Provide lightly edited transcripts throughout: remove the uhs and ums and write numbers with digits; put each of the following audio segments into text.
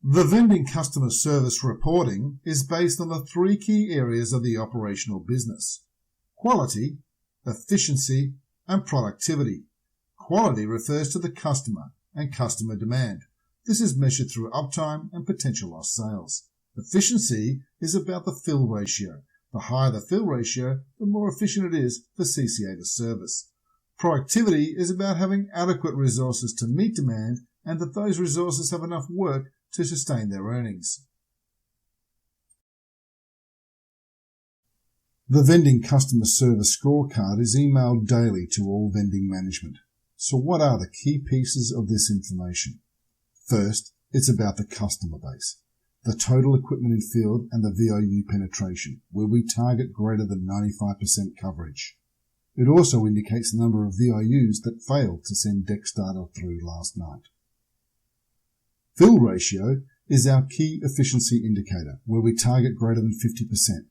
The vending customer service reporting is based on the three key areas of the operational business: quality, efficiency, and productivity. Quality refers to the customer and customer demand. This is measured through uptime and potential lost sales. Efficiency is about the fill ratio. The higher the fill ratio, the more efficient it is for CCA to service. Productivity is about having adequate resources to meet demand and that those resources have enough work to sustain their earnings. The Vending Customer Service Scorecard is emailed daily to all vending management. So what are the key pieces of this information? First, it's about the customer base, the total equipment in field and the VOU penetration, where we target greater than 95% coverage. It also indicates the number of VIUs that failed to send DEX data through last night. Fill ratio is our key efficiency indicator, where we target greater than 50%.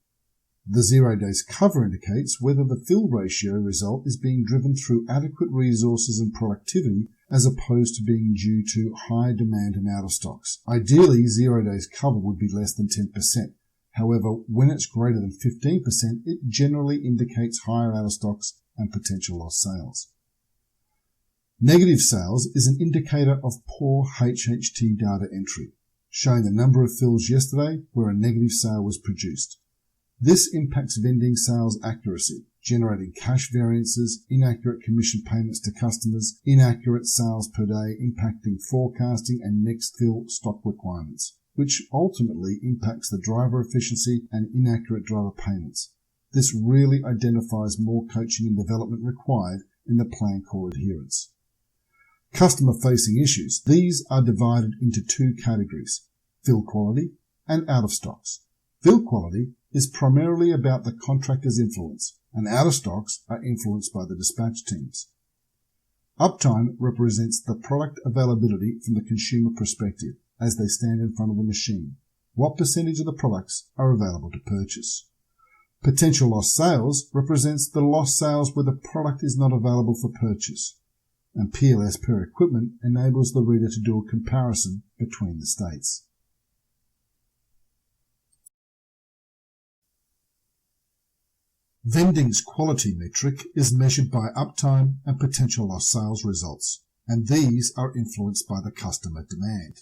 The 0 days cover indicates whether the fill ratio result is being driven through adequate resources and productivity as opposed to being due to high demand and out of stocks. Ideally, 0 days cover would be less than 10%. However, when it's greater than 15%, it generally indicates higher out of stocks and potential lost sales. Negative sales is an indicator of poor HHT data entry, showing the number of fills yesterday where a negative sale was produced. This impacts vending sales accuracy, generating cash variances, inaccurate commission payments to customers, inaccurate sales per day, impacting forecasting and next fill stock requirements, which ultimately impacts the driver efficiency and inaccurate driver payments. This really identifies more coaching and development required in the plan call adherence. Customer-facing issues. These are divided into two categories: fill quality and out of stocks. Fill quality is primarily about the contractor's influence, and out of stocks are influenced by the dispatch teams. Uptime represents the product availability from the consumer perspective as they stand in front of the machine. What percentage of the products are available to purchase? Potential lost sales represents the lost sales where the product is not available for purchase, and PLS per equipment enables the reader to do a comparison between the states. Vending's quality metric is measured by uptime and potential lost sales results, and these are influenced by the customer demand.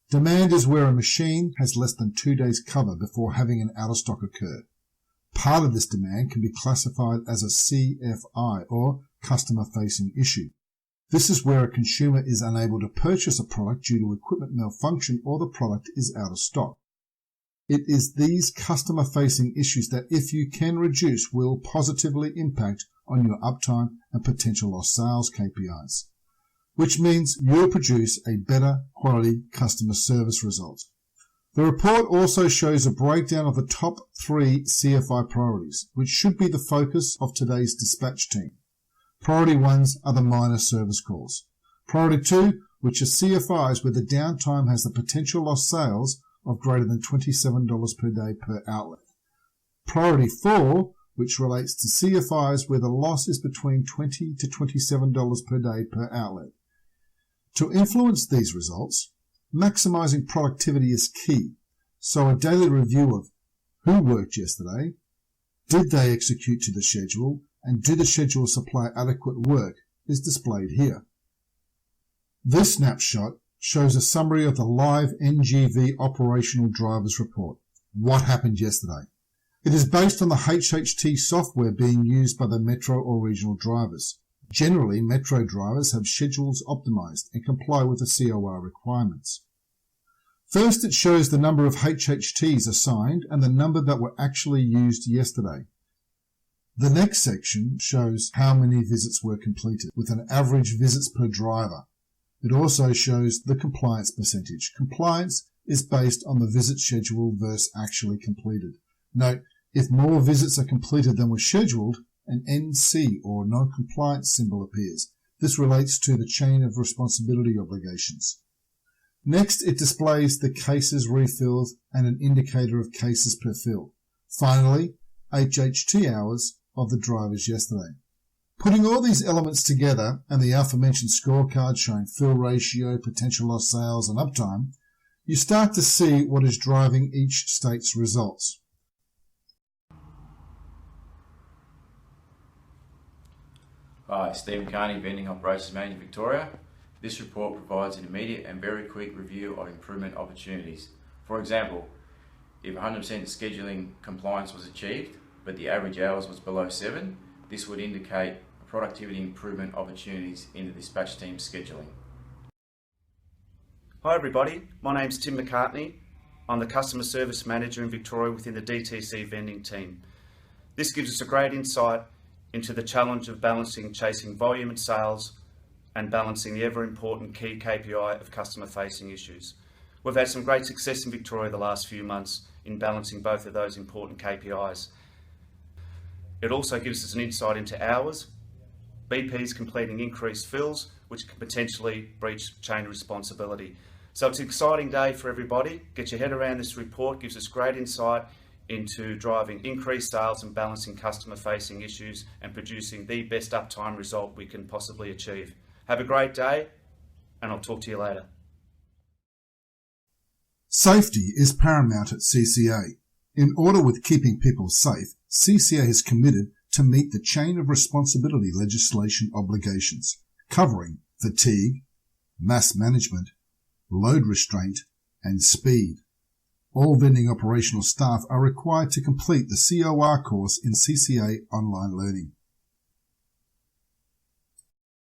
Demand is where a machine has less than 2 days cover before having an out-of-stock occur. Part of this demand can be classified as a CFI, or customer-facing issue. This is where a consumer is unable to purchase a product due to equipment malfunction or the product is out of stock. It is these customer-facing issues that, if you can reduce, will positively impact on your uptime and potential lost sales KPIs, which means you'll produce a better quality customer service result. The report also shows a breakdown of the top 3 CFI priorities, which should be the focus of today's dispatch team. Priority 1s are the minor service calls. Priority 2, which are CFIs where the downtime has the potential lost sales of greater than $27 per day per outlet. Priority 4, which relates to CFIs where the loss is between $20 to $27 per day per outlet. To influence these results, maximizing productivity is key, so a daily review of who worked yesterday, did they execute to the schedule, and do the schedule supply adequate work is displayed here. This snapshot shows a summary of the live NGV operational drivers report. What happened yesterday? It is based on the HHT software being used by the metro or regional drivers. Generally, metro drivers have schedules optimized and comply with the COR requirements. First, it shows the number of HHTs assigned and the number that were actually used yesterday. The next section shows how many visits were completed, with an average visits per driver. It also shows the compliance percentage. Compliance is based on the visit schedule versus actually completed. Note, if more visits are completed than were scheduled, an NC or non-compliance symbol appears. This relates to the chain of responsibility obligations. Next, it displays the cases refilled and an indicator of cases per fill. Finally, HHT hours of the drivers yesterday. Putting all these elements together and the aforementioned scorecard showing fill ratio, potential lost sales and uptime, you start to see what is driving each state's results. Hi, Stephen Carney, Vending Operations Manager, Victoria. This report provides an immediate and very quick review of improvement opportunities. For example, if 100% scheduling compliance was achieved, but the average hours was below 7, this would indicate productivity improvement opportunities in the dispatch team scheduling. Hi everybody, my name's Tim McCartney. I'm the Customer Service Manager in Victoria within the DTC Vending team. This gives us a great insight into the challenge of balancing chasing volume and sales and balancing the ever important key KPI of customer facing issues. We've had some great success in Victoria the last few months in balancing both of those important KPIs. It also gives us an insight into hours, BPs completing increased fills, which can potentially breach chain responsibility. So it's an exciting day for everybody. Get your head around this report, gives us great insight into driving increased sales and balancing customer facing issues and producing the best uptime result we can possibly achieve. Have a great day, and I'll talk to you later. Safety is paramount at CCA. In order with keeping people safe, CCA is committed to meet the chain of responsibility legislation obligations, covering fatigue, mass management, load restraint, and speed. All vending operational staff are required to complete the COR course in CCA online learning.